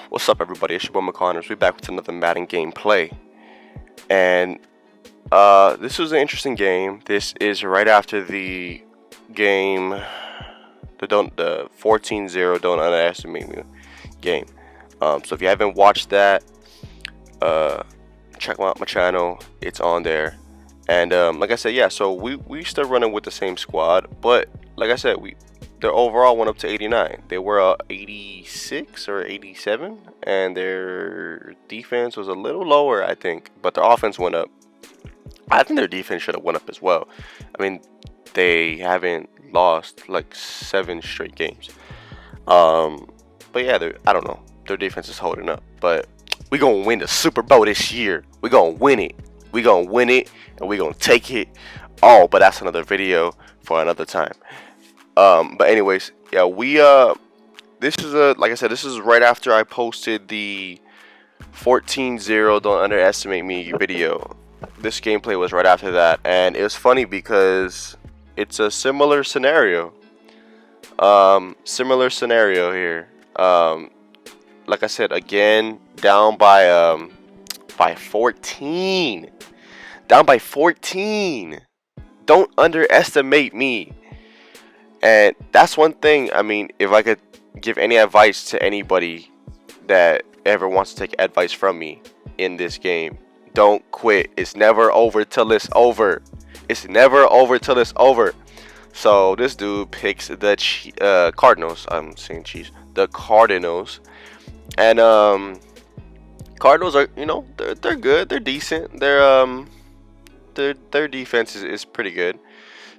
What's up, everybody? It's your boy McConnors. We're back with another Madden gameplay, and this was an interesting game. This is right after the game, the 14-0 Don't Underestimate Me game. So if you haven't watched that, check out my channel. It's on there. And like I said, yeah. So we still running with the same squad, but like I said, their overall went up to 89. They were 86 or 87, and their defense was a little lower, I think, but their offense went up. I think their defense should have went up as well. I mean, they haven't lost like 7 straight games. But yeah, I don't know. Their defense is holding up, but we gonna win the Super Bowl this year. We gonna win it. We gonna win it, and we gonna take it. Oh, but that's another video for another time. But anyways, yeah, this is like I said, this is right after I posted the 14-0 Don't Underestimate Me video. This gameplay was right after that, and it was funny because it's a similar scenario. Similar scenario here. Like I said, again, down by 14. Down by 14. Don't underestimate me. And that's one thing. I mean, if I could give any advice to anybody that ever wants to take advice from me in this game, don't quit. It's never over till it's over. It's never over till it's over. So this dude picks the Cardinals. I'm saying Chiefs. The Cardinals. And Cardinals are, they're good. They're decent. Their defense is pretty good.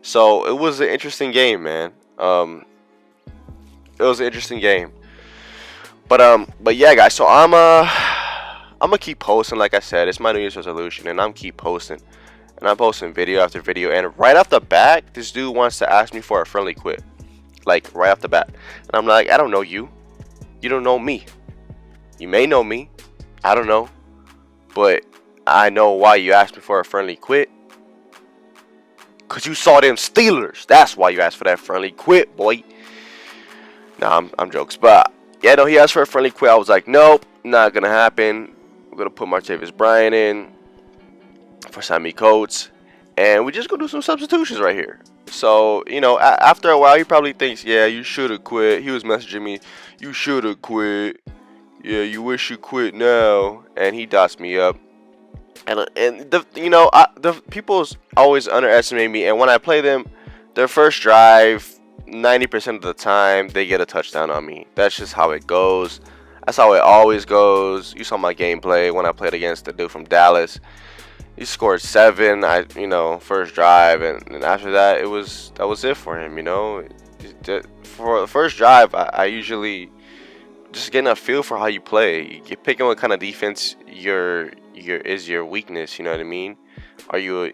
So it was an interesting game, man. It was an interesting game. But yeah, guys. So I'm gonna keep posting. Like I said, it's my New Year's resolution, and I'm keep posting, and I'm posting video after video. And right off the bat, this dude wants to ask me for a friendly quit, like right off the bat. And I'm like, I don't know you. You don't know me. You may know me. I don't know, but I know why you asked me for a friendly quit. Cause you saw them Steelers. That's why you asked for that friendly quit, boy. Nah, I'm jokes. But yeah, no, he asked for a friendly quit. I was like, nope, not gonna happen. We're gonna put Martavis Bryant in for Sammy Coates, and we just gonna do some substitutions right here. So after a while, he probably thinks, yeah, you should have quit. He was messaging me, you should have quit. Yeah, you wish you quit now. And he dots me up. And the people always underestimate me, and when I play them, their first drive, 90% of the time they get a touchdown on me. That's just how it goes. That's how it always goes. You saw my gameplay when I played against the dude from Dallas. He scored 7. First drive, and after that, that was it for him. For the first drive, I usually just getting a feel for how you play. You're picking what kind of defense your weakness. You know what I mean? Are you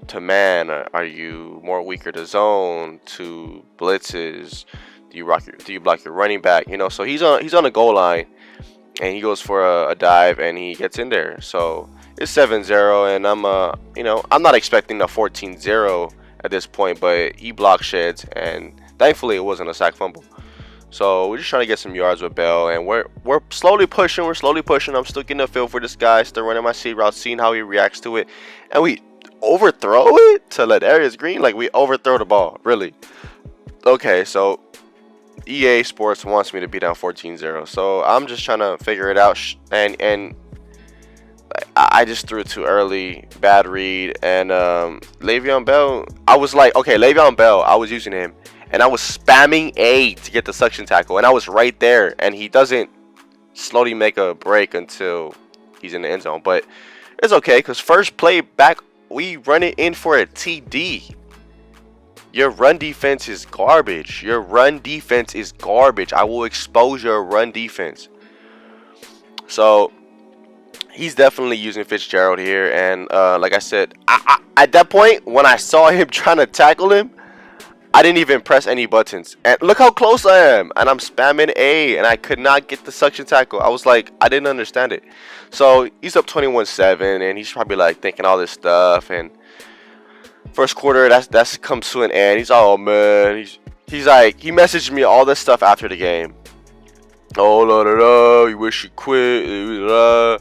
to man? Are you more weaker to zone, to blitzes? Do you block your running back? So he's on the goal line, and he goes for a dive, and he gets in there. So it's 7-0, and I'm not expecting a 14-0 at this point, but he block sheds, and thankfully it wasn't a sack fumble. So we're just trying to get some yards with Bell, and we're slowly pushing. We're slowly pushing. I'm still getting a feel for this guy. Still running my seed route, seeing how he reacts to it, and we overthrow it to Ladarius Green. Like, we overthrow the ball, really. Okay, so EA Sports wants me to be down 14-0. So I'm just trying to figure it out, and I just threw it too early. Bad read, and Le'Veon Bell. I was like, okay, Le'Veon Bell. I was using him, and I was spamming A to get the suction tackle, and I was right there, and he doesn't slowly make a break until he's in the end zone. But it's okay, because first play back, we run it in for a TD. Your run defense is garbage. Your run defense is garbage. I will expose your run defense. So he's definitely using Fitzgerald here, and like I said, at that point when I saw him trying to tackle him, I didn't even press any buttons, and look how close I am, and I'm spamming A, and I could not get the suction tackle. I was like, I didn't understand it. So he's up 21-7, and he's probably like thinking all this stuff, and first quarter, that's comes to an end. He's, oh man, he's like, he messaged me all this stuff after the game. Oh, la da da, you wish you quit, la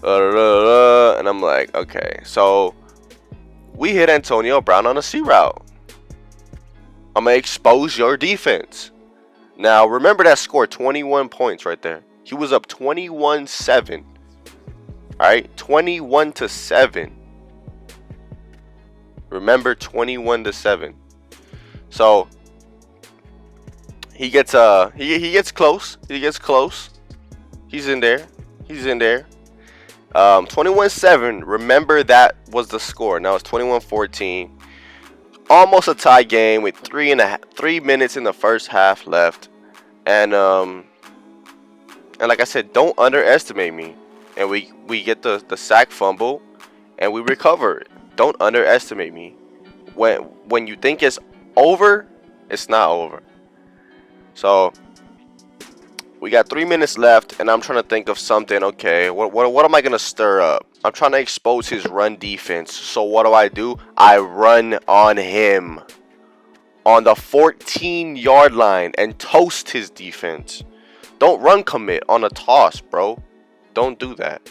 da da da. And I'm like, okay, so we hit Antonio Brown on a C route. I'm gonna expose your defense. Now remember that score, 21 points right there. He was up 21-7. All right, 21-7. Remember, 21-7. So he gets he gets close. He gets close. He's in there. He's in there. 21-7. Remember that was the score. Now it's 21-14. Almost a tie game with 3 minutes in the first half left. And like I said, don't underestimate me. And we get the sack fumble, and we recover it. Don't underestimate me. When you think it's over, it's not over. So we got 3 minutes left, and I'm trying to think of something. Okay, what am I gonna stir up? I'm trying to expose his run defense. So what do? I run on him on the 14-yard line and toast his defense. Don't run commit on a toss, bro. Don't do that.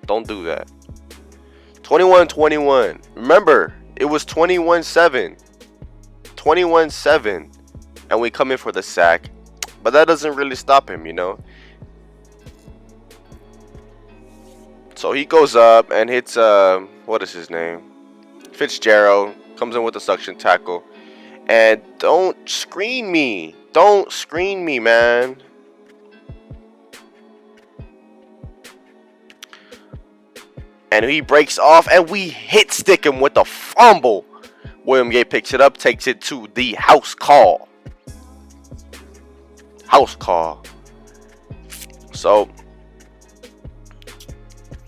Don't do that. 21-21. Remember, it was 21-7. 21-7. And we come in for the sack. But that doesn't really stop him, you know. So he goes up and hits, what is his name? Fitzgerald. Comes in with a suction tackle. And don't screen me. Don't screen me, man. And he breaks off, and we hit stick him with a fumble. William Gay picks it up, takes it to the house call. House call. So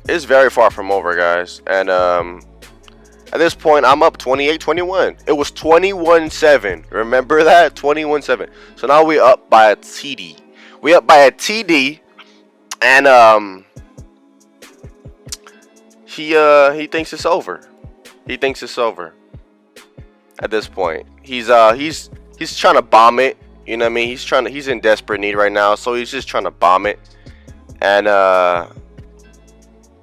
it's very far from over, guys. And at this point, I'm up 28-21. It was 21-7. Remember that? 21-7. So now we up by a TD. We up by a TD, and he thinks it's over. He thinks it's over. At this point, he's trying to bomb it. You know what I mean? He's in desperate need right now, so he's just trying to bomb it. And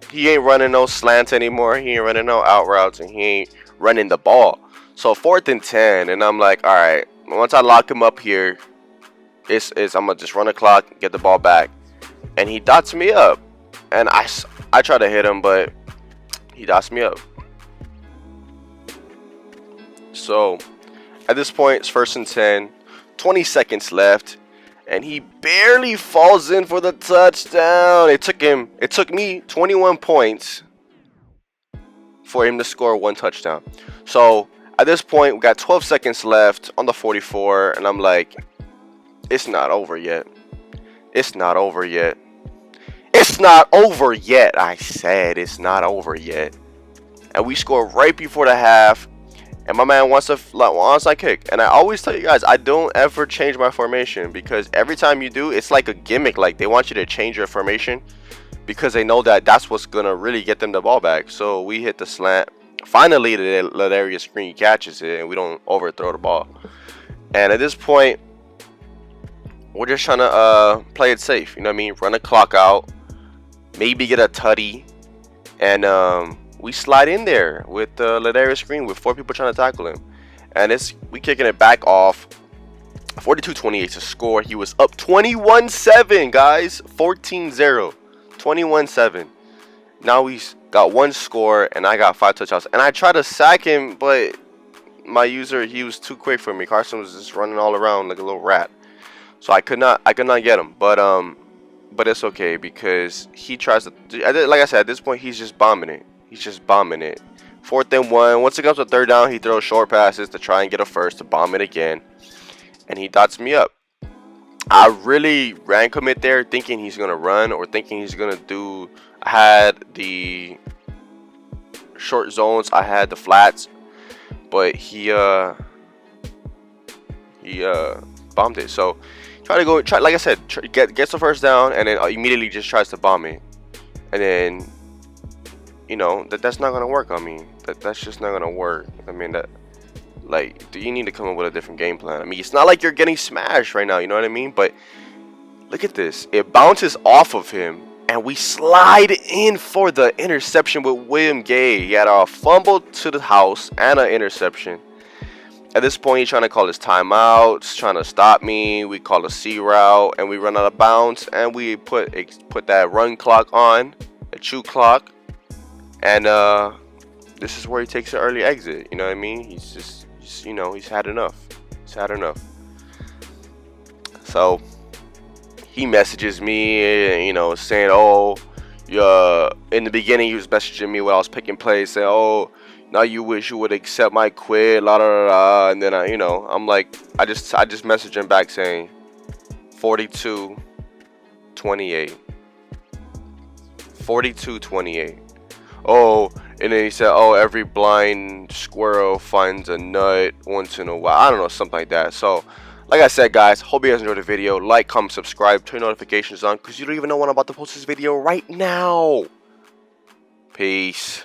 he ain't running no slants anymore. He ain't running no out routes, and he ain't running the ball. So 4th and 10, and I'm like, all right. Once I lock him up here, I'm gonna just run the clock, get the ball back, and he dots me up. And I try to hit him, but he dots me up. So at this point, it's 1st and 10, 20 seconds left, and he barely falls in for the touchdown. It took me 21 points for him to score 1 touchdown. So at this point, we got 12 seconds left on the 44, and I'm like, it's not over yet. It's not over yet. It's not over yet. I said it's not over yet. And we score right before the half. And my man wants a onside kick. And I always tell you guys, I don't ever change my formation, because every time you do, it's like a gimmick. Like, they want you to change your formation because they know that that's what's going to really get them the ball back. So we hit the slant. Finally, the Ladarius Green catches it, and we don't overthrow the ball. And at this point, we're just trying to play it safe. You know what I mean? Run the clock out. Maybe get a tutty. And we slide in there with Ladarius Green with 4 people trying to tackle him. And we kicking it back off. 42-28 to score. He was up 21-7, guys. 14-0. 21-7. Now he's got 1 score, and I got 5 touchdowns. And I tried to sack him, but my user, he was too quick for me. Carson was just running all around like a little rat. So I could not get him. But it's okay, because he tries to, like I said, at this point, he's just bombing it. He's just bombing it. 4th and 1. Once it comes to 3rd down, he throws short passes to try and get a first, to bomb it again. And he dots me up. I really ran commit there, thinking he's going to run, or thinking he's going to do. I had the short zones. I had the flats. But he bombed it. So try, like I said, gets the first down, and then immediately just tries to bomb it. And then, you know, that's not gonna work on me. That's just not gonna work. I mean, you need to come up with a different game plan. I mean, it's not like you're getting smashed right now, you know what I mean? But Look at this. It bounces off of him, and we slide in for the interception with William Gay. He had a fumble to the house and an interception. At this point, he's trying to call his timeouts, trying to stop me. We call a C route, and we run out of bounds, and we put that run clock on, a chew clock, and this is where he takes an early exit. You know what I mean? He's just you know, he's had enough. He's had enough. So he messages me, you know, saying, "Oh, in the beginning he was messaging me when I was picking plays, saying, oh, now you wish you would accept my quit, la la la," and then I'm like, I just messaged him back saying, 42-28, 42-28. Oh, and then he said, "Oh, every blind squirrel finds a nut once in a while." I don't know, something like that. So, like I said, guys, hope you guys enjoyed the video. Like, comment, subscribe, turn notifications on, because you don't even know when I'm about to post this video right now. Peace.